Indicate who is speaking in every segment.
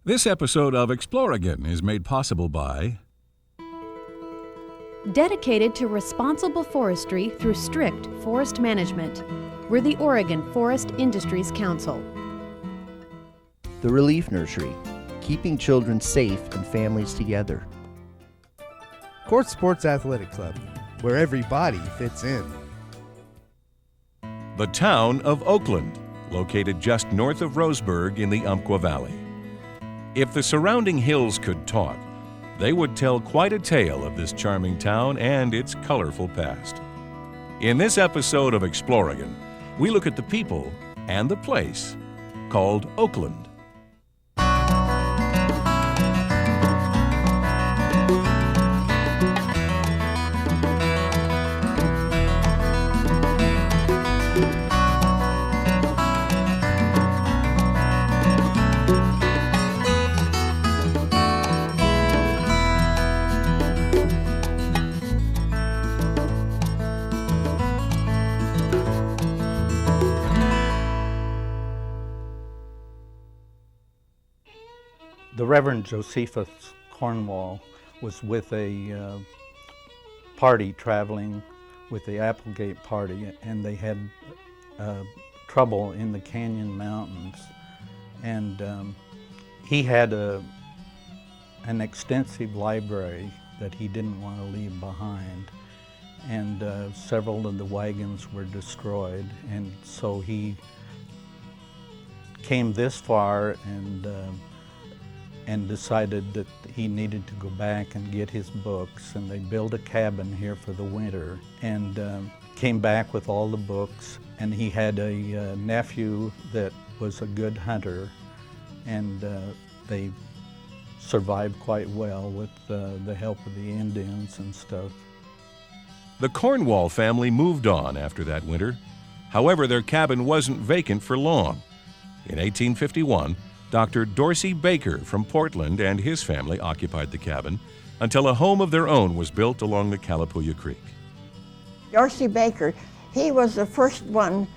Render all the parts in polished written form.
Speaker 1: This episode of ExplOregon is made possible by
Speaker 2: dedicated to responsible forestry through strict forest management. We're the Oregon Forest Industries Council.
Speaker 3: The Relief Nursery, keeping children safe and families together.
Speaker 4: Court Sports Athletic Club, where everybody fits in.
Speaker 1: the town of Oakland, located just north of Roseburg in the Umpqua Valley. If the surrounding hills could talk, they would tell quite a tale of this charming town and its colorful past. In this episode of ExplOregon, we look at the people and the place called Oakland.
Speaker 5: The Reverend Josephus Cornwall was with a party traveling with the Applegate party, and they had trouble in the Canyon Mountains. And he had an extensive library that he didn't want to leave behind. And several of the wagons were destroyed. And so he came this far and decided that he needed to go back and get his books, and they built a cabin here for the winter, and came back with all the books. And he had a nephew that was a good hunter, and they survived quite well with the help of the Indians and stuff.
Speaker 1: The Cornwall family moved on after that winter. However, their cabin wasn't vacant for long. In 1851, Dr. Dorsey Baker from Portland and his family occupied the cabin until a home of their own was built along the Calapooya Creek.
Speaker 6: Dorsey Baker, he was the first one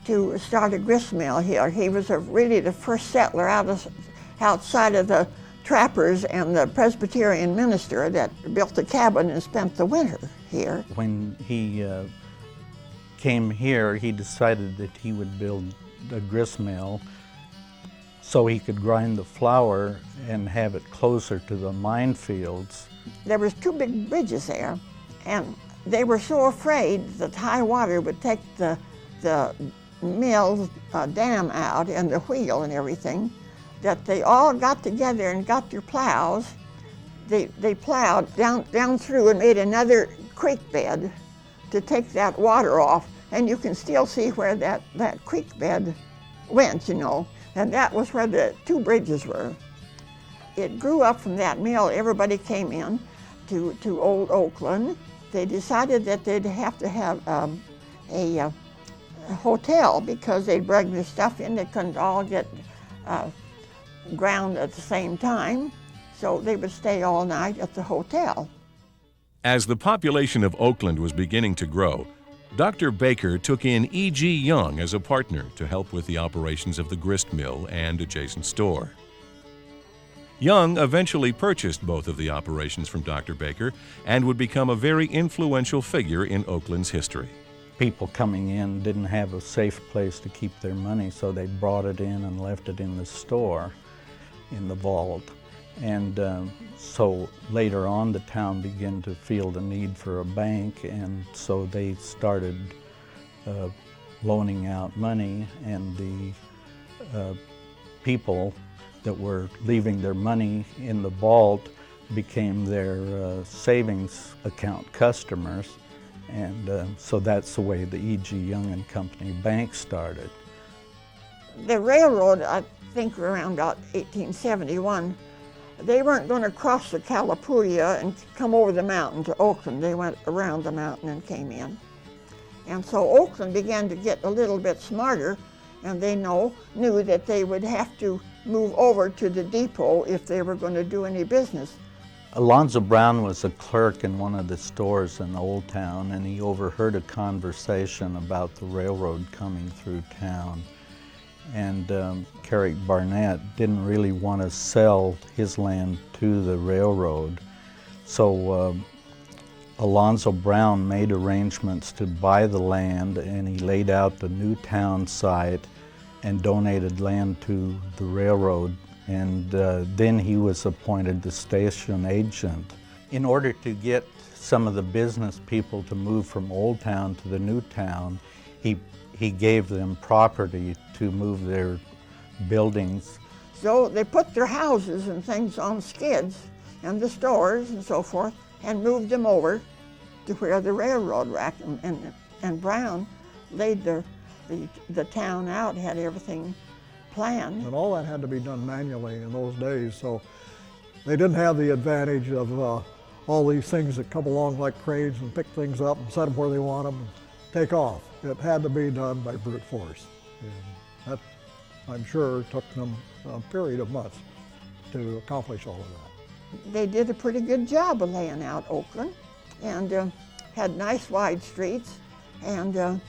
Speaker 6: to start a grist mill here. He was really the first settler outside of the trappers and the Presbyterian minister that built the cabin and spent the winter here.
Speaker 5: When he came here, he decided that he would build a grist mill so he could grind the flour and have it closer to the mine fields.
Speaker 6: There was two big bridges there, and they were so afraid that high water would take the mill dam out and the wheel and everything, that they all got together and got their plows. They plowed down through and made another creek bed to take that water off, and you can still see where that creek bed went, you know. And that was where the two bridges were. It grew up from that mill. Everybody came in to Old Oakland. They decided that they'd have to have a hotel because they'd bring their stuff in. They couldn't all get ground at the same time, so they would stay all night at the hotel.
Speaker 1: As the population of Oakland was beginning to grow, Dr. Baker took in E.G. Young as a partner to help with the operations of the grist mill and adjacent store. Young eventually purchased both of the operations from Dr. Baker and would become a very influential figure in Oakland's history.
Speaker 5: People coming in didn't have a safe place to keep their money, so they brought it in and left it in the store, in the vault. And so later on, the town began to feel the need for a bank, and so they started loaning out money, and the people that were leaving their money in the vault became their savings account customers, and so that's the way the E.G. Young and Company Bank started.
Speaker 6: The railroad, I think around about 1871, they weren't going to cross the Calapooya and come over the mountain to Oakland. They went around the mountain and came in. And so Oakland began to get a little bit smarter, and they knew that they would have to move over to the depot if they were going to do any business.
Speaker 5: Alonzo Brown was a clerk in one of the stores in Old Town, and he overheard a conversation about the railroad coming through town. and Carrick Barnett didn't really want to sell his land to the railroad. So Alonzo Brown made arrangements to buy the land, and he laid out the new town site and donated land to the railroad. And then he was appointed the station agent. In order to get some of the business people to move from Old Town to the new town, he gave them property to move their buildings.
Speaker 6: So they put their houses and things on skids and the stores and so forth and moved them over to where the railroad racked them. And Brown laid the town out, had everything planned.
Speaker 7: And all that had to be done manually in those days, so they didn't have the advantage of all these things that come along like cranes and pick things up and set them where they want them and take off. It had to be done by brute force. And that, I'm sure, took them a period of months to accomplish all of that.
Speaker 6: They did a pretty good job of laying out Oakland and had nice wide streets. And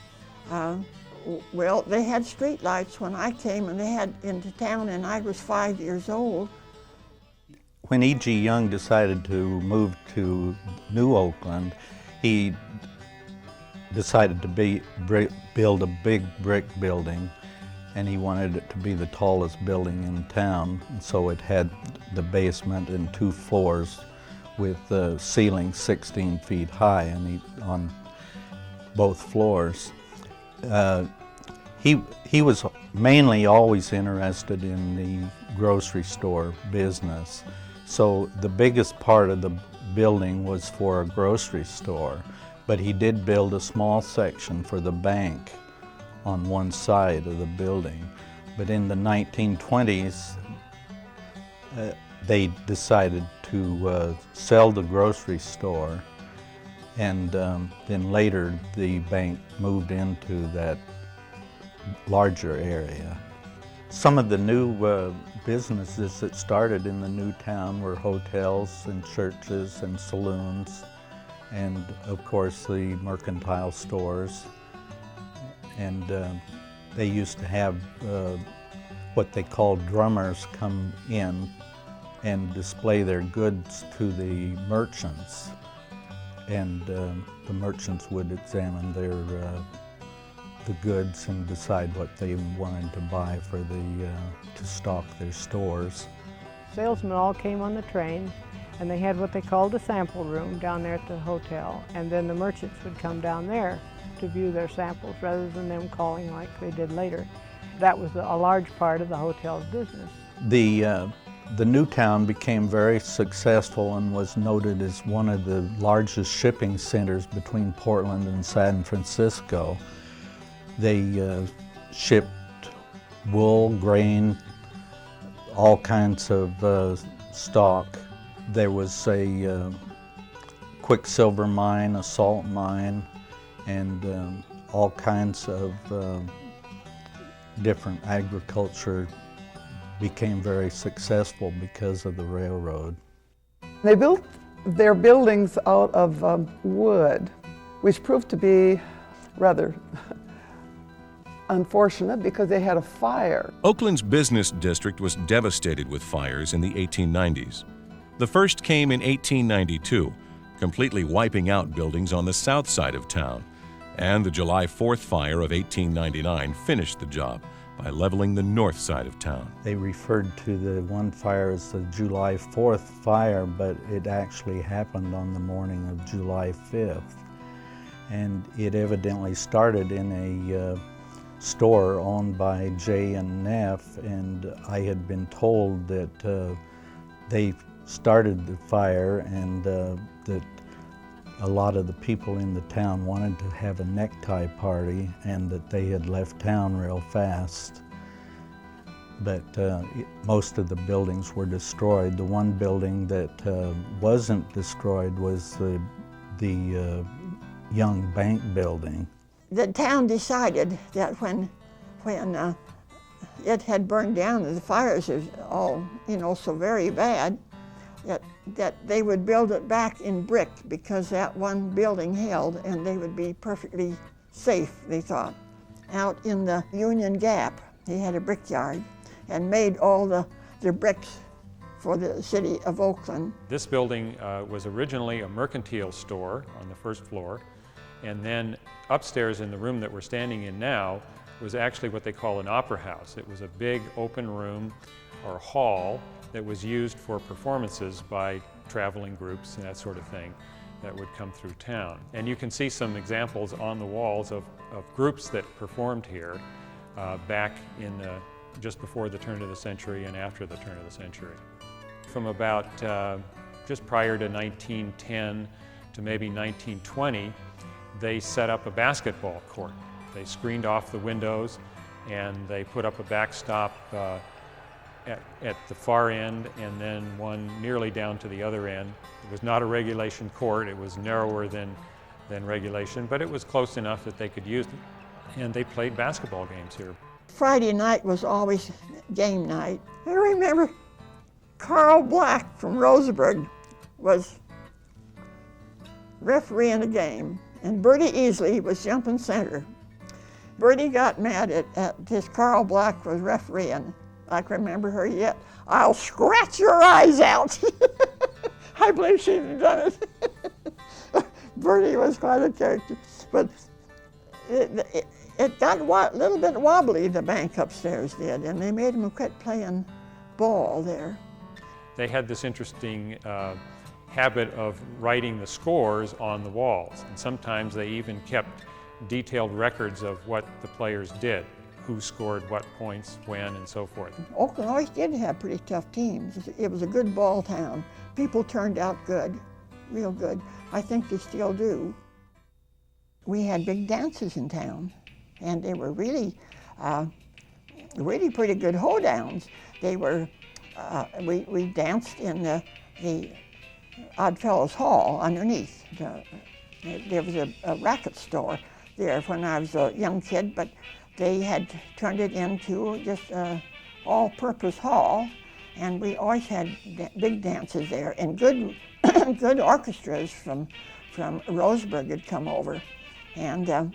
Speaker 6: well, they had street lights when I came and they had into town, and I was 5 years old.
Speaker 5: When E.G. Young decided to move to New Oakland, he decided to build a big brick building, and he wanted it to be the tallest building in town. And so it had the basement and 2 floors with the ceiling 16 feet high and on both floors. He was mainly always interested in the grocery store business. So the biggest part of the building was for a grocery store, but he did build a small section for the bank on one side of the building. But in the 1920s, they decided to sell the grocery store, and then later the bank moved into that larger area. Some of the new businesses that started in the new town were hotels and churches and saloons, and of course the mercantile stores. And they used to have what they called drummers come in and display their goods to the merchants. And the merchants would examine the goods and decide what they wanted to buy for to stock their stores.
Speaker 8: Salesmen all came on the train, and they had what they called a sample room down there at the hotel, and then the merchants would come down there to view their samples rather than them calling like they did later. That was a large part of the hotel's business.
Speaker 5: The new town became very successful and was noted as one of the largest shipping centers between Portland and San Francisco. They shipped wool, grain, all kinds of stock. There was a quicksilver mine, a salt mine, and all kinds of different agriculture became very successful because of the railroad.
Speaker 9: They built their buildings out of wood, which proved to be rather unfortunate because they had a fire.
Speaker 1: Oakland's business district was devastated with fires in the 1890s. The first came in 1892, completely wiping out buildings on the south side of town. And the July 4th fire of 1899 finished the job by leveling the north side of town.
Speaker 5: They referred to the one fire as the July 4th fire, but it actually happened on the morning of July 5th. And it evidently started in a store owned by J and Neff, and I had been told that they started the fire and that a lot of the people in the town wanted to have a necktie party and that they had left town real fast. But most of the buildings were destroyed. The one building that wasn't destroyed was the Young Bank building.
Speaker 6: The town decided that when it had burned down and the fires was all, so very bad, that they would build it back in brick because that one building held and they would be perfectly safe, they thought. Out in the Union Gap, He had a brickyard and made all the bricks for the city of Oakland.
Speaker 10: This building was originally a mercantile store on the first floor, and then upstairs in the room that we're standing in now was actually what they call an opera house. It was a big open room or hall that was used for performances by traveling groups and that sort of thing that would come through town. And you can see some examples on the walls of groups that performed here back in just before the turn of the century and after the turn of the century. From about just prior to 1910 to maybe 1920, they set up a basketball court. They screened off the windows and they put up a backstop at the far end and then one nearly down to the other end. It was not a regulation court, it was narrower than regulation, but it was close enough that they could use it. And they played basketball games here.
Speaker 6: Friday night was always game night. I remember Carl Black from Roseburg was refereeing a game, and Bertie Easley was jumping center. Bertie got mad at this Carl Black was refereeing. I can remember her yet. "I'll scratch your eyes out." I believe she'd have done it. Bertie was quite a character. But it got a little bit wobbly, the bank upstairs did, and they made him quit playing ball there.
Speaker 10: They had this interesting habit of writing the scores on the walls, and sometimes they even kept detailed records of what the players did, who scored what points, when, and so forth.
Speaker 6: Oakland always did have pretty tough teams. It was a good ball town. People turned out good, real good. I think they still do. We had big dances in town, and they were really pretty good hoedowns. They were, we danced in the Oddfellows Hall underneath. There was a racket store there when I was a young kid, but they had turned it into just an all-purpose hall, and we always had big dances there, and good good orchestras from Roseburg had come over. And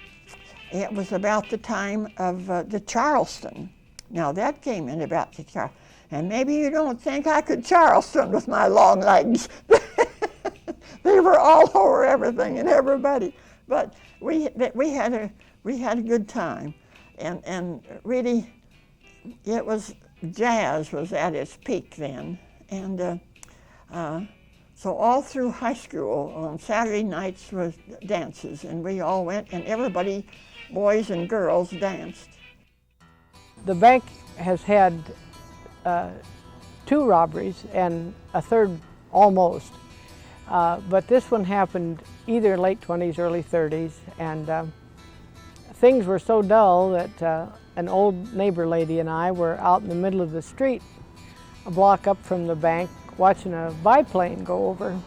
Speaker 6: it was about the time of the Charleston. Now that came in about the Charleston. And maybe you don't think I could Charleston with my long legs. They were all over everything and everybody. But we had a good time. And really, it was, jazz was at its peak then. And so all through high school, on Saturday nights was dances, and we all went, and everybody, boys and girls, danced.
Speaker 8: The bank has had 2 robberies and a third almost, but this one happened either late 20s, early 30s, and things were so dull that an old neighbor lady and I were out in the middle of the street, a block up from the bank, watching a biplane go over.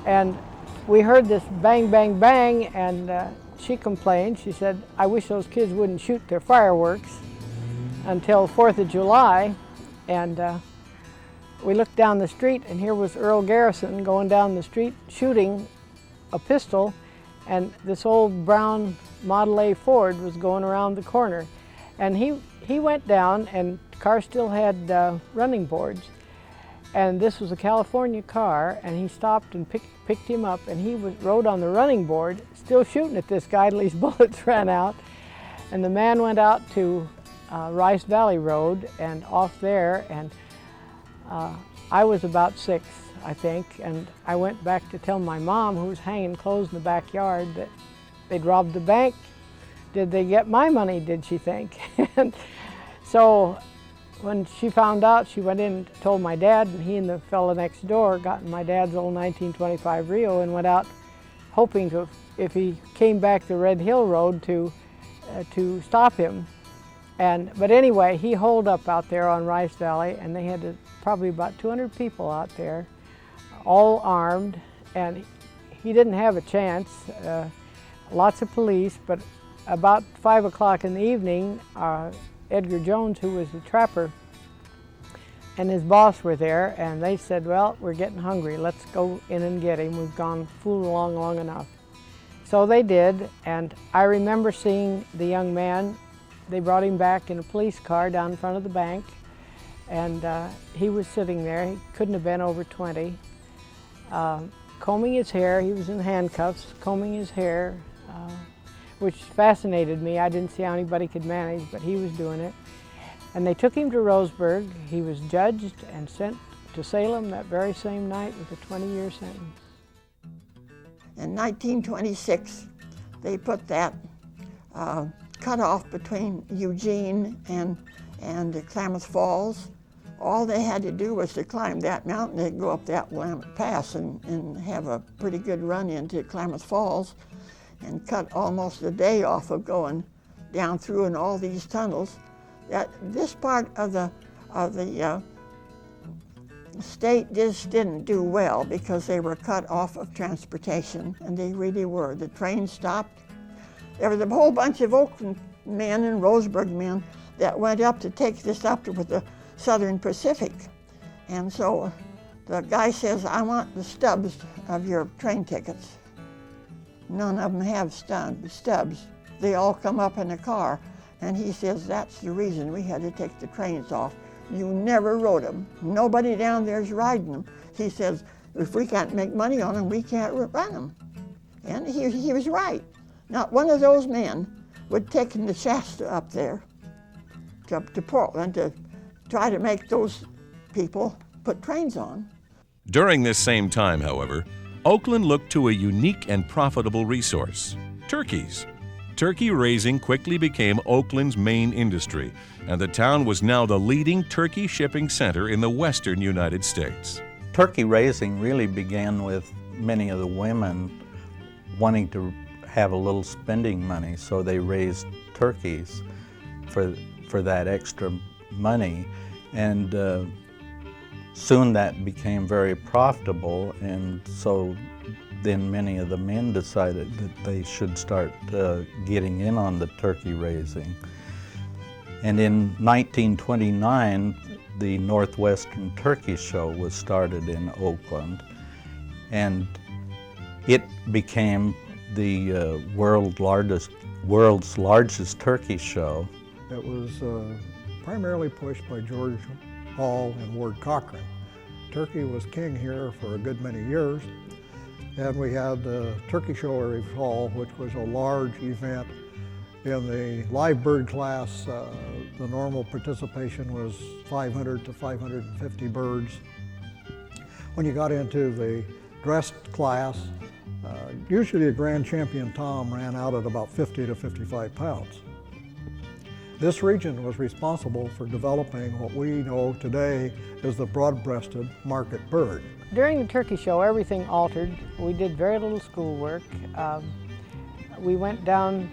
Speaker 8: And we heard this bang, bang, bang, and she complained. She said, "I wish those kids wouldn't shoot their fireworks until 4th of July. And we looked down the street, and here was Earl Garrison going down the street shooting a pistol, and this old brown Model A Ford was going around the corner. And he went down, and the car still had running boards. And this was a California car, and he stopped and picked him up, and he rode on the running board, still shooting at this guy till his bullets ran out. And the man went out to Rice Valley Road and off there, and I was about 6, I think, and I went back to tell my mom, who was hanging clothes in the backyard, that they'd robbed the bank. Did they get my money, did she think? And so when she found out, she went in and told my dad, and he and the fellow next door got in my dad's old 1925 Rio and went out hoping to, if he came back the Red Hill Road, to stop him. But anyway, he holed up out there on Rice Valley, and they had probably about 200 people out there, all armed, and he didn't have a chance. Lots of police, but about 5 o'clock in the evening, Edgar Jones, who was the trapper, and his boss were there, and they said, "Well, we're getting hungry. Let's go in and get him. We've gone fooling along long enough." So they did, and I remember seeing the young man They brought him back in a police car down in front of the bank, and he was sitting there. He couldn't have been over 20, combing his hair. He was in handcuffs, combing his hair, which fascinated me. I didn't see how anybody could manage, but he was doing it. And they took him to Roseburg. He was judged and sent to Salem that very same night with a 20-year sentence.
Speaker 6: In 1926, they put that cutoff between Eugene and Klamath Falls. All they had to do was to climb that mountain. They'd go up that Willamette Pass and have a pretty good run into Klamath Falls, and cut almost a day off of going down through in all these tunnels. This part of the state just didn't do well because they were cut off of transportation, and they really were. The train stopped. There was a whole bunch of Oakland men and Roseburg men that went up to take this up with the Southern Pacific. And so the guy says, I want the stubs of your train tickets. None of them have stubs. They all come up in a car. And he says, that's the reason we had to take the trains off. You never rode them. Nobody down there's riding them. He says, if we can't make money on them, we can't run them. And he was right. Not one of those men would take the Shasta up there to Portland to try to make those people put trains on.
Speaker 1: During this same time, however, Oakland looked to a unique and profitable resource: turkeys. Turkey raising quickly became Oakland's main industry, and the town was now the leading turkey shipping center in the western United States.
Speaker 5: Turkey raising really began with many of the women wanting to have a little spending money, so they raised turkeys for that extra money, and soon that became very profitable, and so then many of the men decided that they should start getting in on the turkey raising. And in 1929, the Northwestern Turkey Show was started in Oakland, and it became the world's largest turkey show.
Speaker 7: It was primarily pushed by George Hall and Ward Cochran. Turkey was king here for a good many years. And we had the turkey show every fall, which was a large event. In the live bird class, the normal participation was 500 to 550 birds. When you got into the dressed class, usually a grand champion tom ran out at about 50 to 55 pounds. This region was responsible for developing what we know today as the broad-breasted market bird.
Speaker 8: During the turkey show, everything altered. We did very little schoolwork. We went down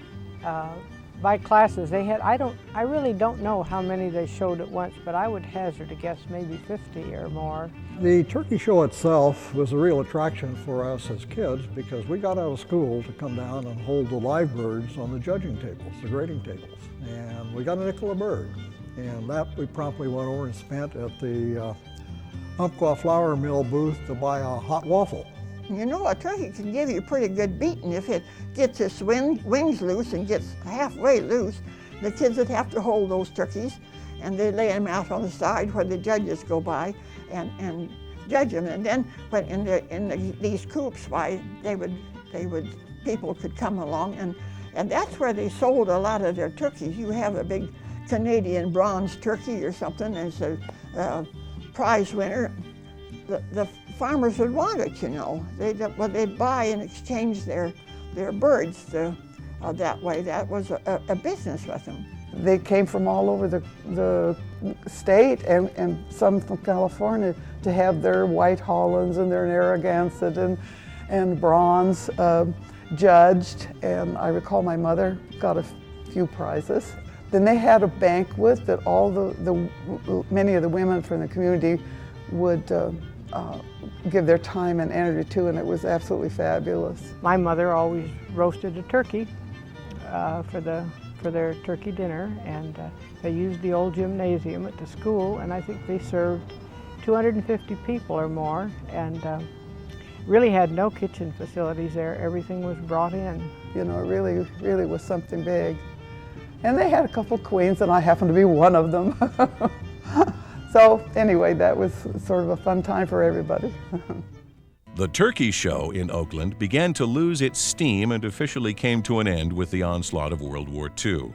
Speaker 8: by classes. They had, I really don't know how many they showed at once, but I would hazard a guess maybe 50 or more.
Speaker 7: The turkey show itself was a real attraction for us as kids because we got out of school to come down and hold the live birds on the judging tables, the grading tables. And we got a nickel a bird. And that we promptly went over and spent at the Umpqua Flour Mill booth to buy a hot waffle.
Speaker 6: You know, a turkey can give you a pretty good beating if it gets its wings loose and gets halfway loose. The kids would have to hold those turkeys, and they lay them out on the side where the judges go by and judge them. And then when in these coops, people could come along, and that's where they sold a lot of their turkeys. You have a big Canadian bronze turkey or something as a prize winner. The farmers would want it, you know. They'd buy and exchange their birds that way. That was a business with them.
Speaker 9: They came from all over the state and some from California to have their White Hollands and their Narragansett and bronze judged. And I recall my mother got a few prizes. Then they had a banquet that all many of the women from the community would give their time and energy to, and it was absolutely fabulous.
Speaker 8: My mother always roasted a turkey for their turkey dinner, and they used the old gymnasium at the school, and I think they served 250 people or more, and really had no kitchen facilities there. Everything was brought in.
Speaker 9: You know, it really was something big. And they had a couple queens, and I happened to be one of them. So anyway, that was sort of a fun time for everybody.
Speaker 1: The turkey show in Oakland began to lose its steam and officially came to an end with the onslaught of World War II.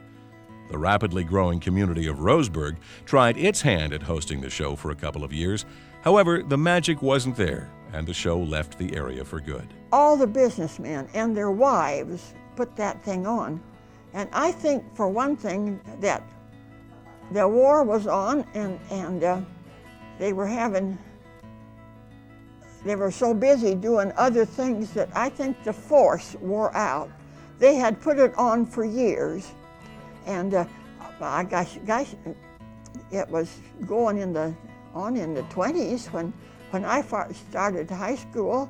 Speaker 1: The rapidly growing community of Roseburg tried its hand at hosting the show for a couple of years. However, the magic wasn't there, and the show left the area for good.
Speaker 6: All the businessmen and their wives put that thing on. And I think, for one thing, that the war was on, and they were so busy doing other things that I think the force wore out. They had put it on for years, and gosh, it was going on in the 20s when I started high school,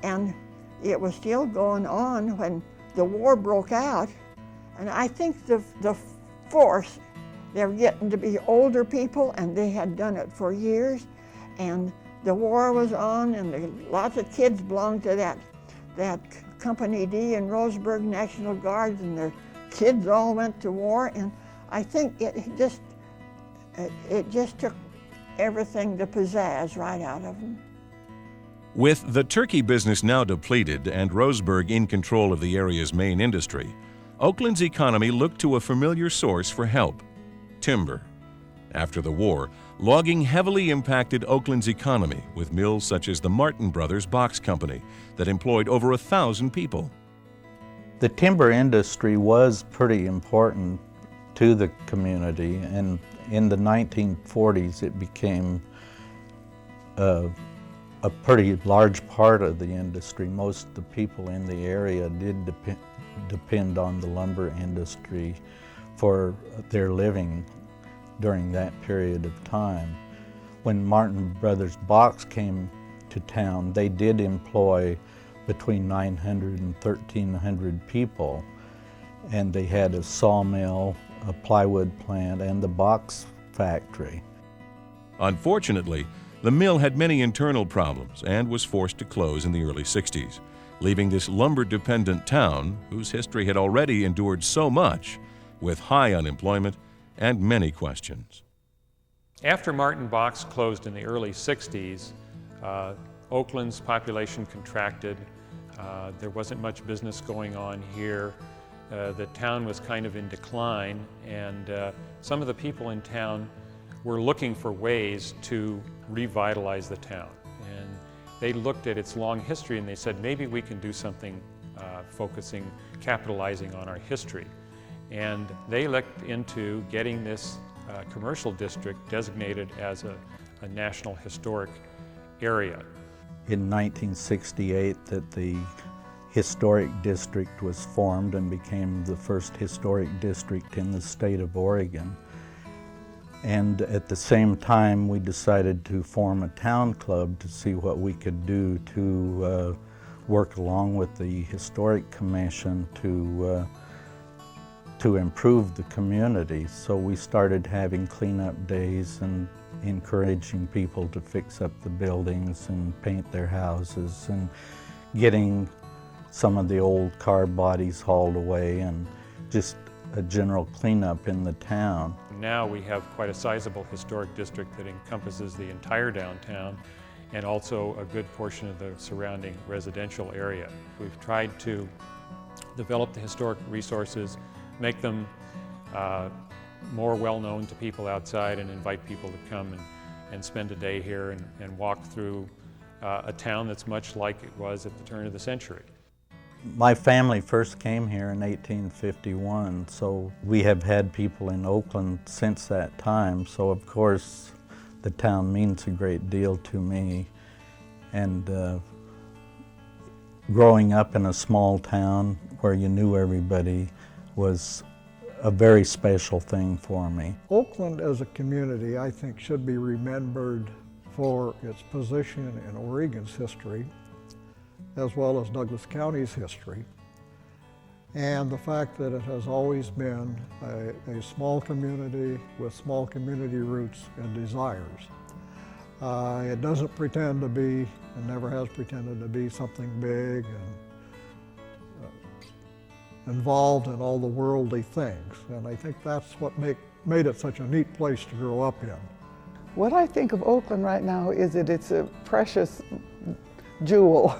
Speaker 6: and it was still going on when the war broke out. And I think the force, they're getting to be older people, and they had done it for years, and the war was on, and lots of kids belonged to that Company D in Roseburg National Guards, and their kids all went to war, and I think it just took everything, the pizzazz, right out of them.
Speaker 1: With the turkey business now depleted and Roseburg in control of the area's main industry, Oakland's economy looked to a familiar source for help: timber. After the war, logging heavily impacted Oakland's economy with mills such as the Martin Brothers Box Company that employed over 1,000 people.
Speaker 5: The timber industry was pretty important to the community, and in the 1940s it became a pretty large part of the industry. Most of the people in the area did depend on the lumber industry for their living during that period of time. When Martin Brothers Box came to town, they did employ between 900 and 1,300 people, and they had a sawmill, a plywood plant, and the box factory.
Speaker 1: Unfortunately, the mill had many internal problems and was forced to close in the early 60s, leaving this lumber-dependent town, whose history had already endured so much, with high unemployment and many questions.
Speaker 10: After Martin Box closed in the early 60s, Oakland's population contracted. There wasn't much business going on here. The town was kind of in decline, and some of the people in town were looking for ways to revitalize the town. And they looked at its long history and they said, maybe we can do something capitalizing on our history. And they looked into getting this commercial district designated as a National Historic Area.
Speaker 5: In 1968, that the Historic District was formed and became the first historic district in the state of Oregon. And at the same time, we decided to form a town club to see what we could do to work along with the Historic Commission to improve the community. So we started having cleanup days and encouraging people to fix up the buildings and paint their houses, and getting some of the old car bodies hauled away, and just a general cleanup in the town.
Speaker 10: Now we have quite a sizable historic district that encompasses the entire downtown and also a good portion of the surrounding residential area. We've tried to develop the historic resources, make them more well-known to people outside, and invite people to come and spend a day here and walk through a town that's much like it was at the turn of the century.
Speaker 5: My family first came here in 1851, so we have had people in Oakland since that time, so of course the town means a great deal to me. And growing up in a small town where you knew everybody was a very special thing for me.
Speaker 7: Oakland as a community, I think, should be remembered for its position in Oregon's history, as well as Douglas County's history, and the fact that it has always been a small community with small community roots and desires. It doesn't pretend to be, and never has pretended to be, something big and involved in all the worldly things. And I think that's what made it such a neat place to grow up in.
Speaker 9: What I think of Oakland right now is that it's a precious jewel.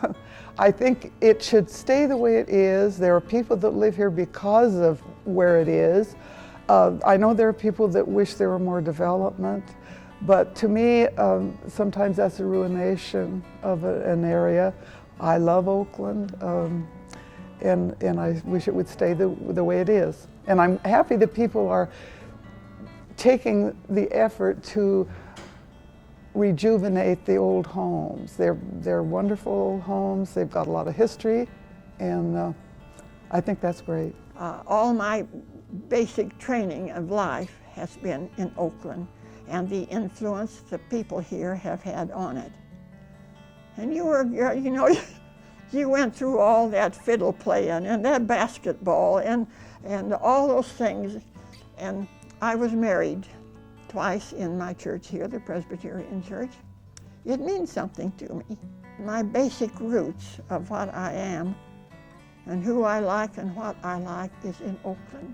Speaker 9: I think it should stay the way it is. There are people that live here because of where it is. I know there are people that wish there were more development, but to me, sometimes that's a ruination of an area. I love Oakland, and I wish it would stay the way it is. And I'm happy that people are taking the effort to rejuvenate the old homes. They're wonderful old homes. They've got a lot of history, and I think that's great.
Speaker 6: All my basic training of life has been in Oakland, and the influence the people here have had on it. And you went through all that fiddle playing and that basketball and all those things. And I was married twice in my church here, the Presbyterian Church. It means something to me. My basic roots of what I am and who I like and what I like is in Oakland.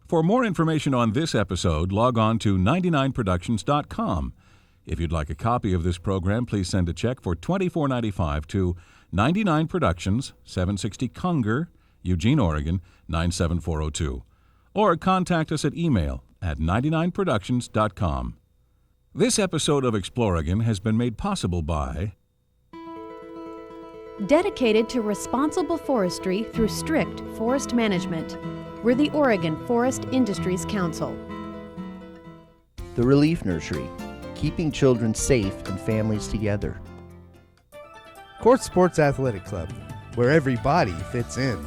Speaker 1: For more information on this episode, log on to 99productions.com. If you'd like a copy of this program, please send a check for $24.95 to 99 Productions, 760 Conger, Eugene, Oregon, 97402. Or contact us at email at 99productions.com. This episode of ExplOregon has been made possible by
Speaker 2: Dedicated to responsible forestry through strict forest management. We're the Oregon Forest Industries Council.
Speaker 3: The Relief Nursery, keeping children safe and families together.
Speaker 4: Court Sports Athletic Club, where every body fits in.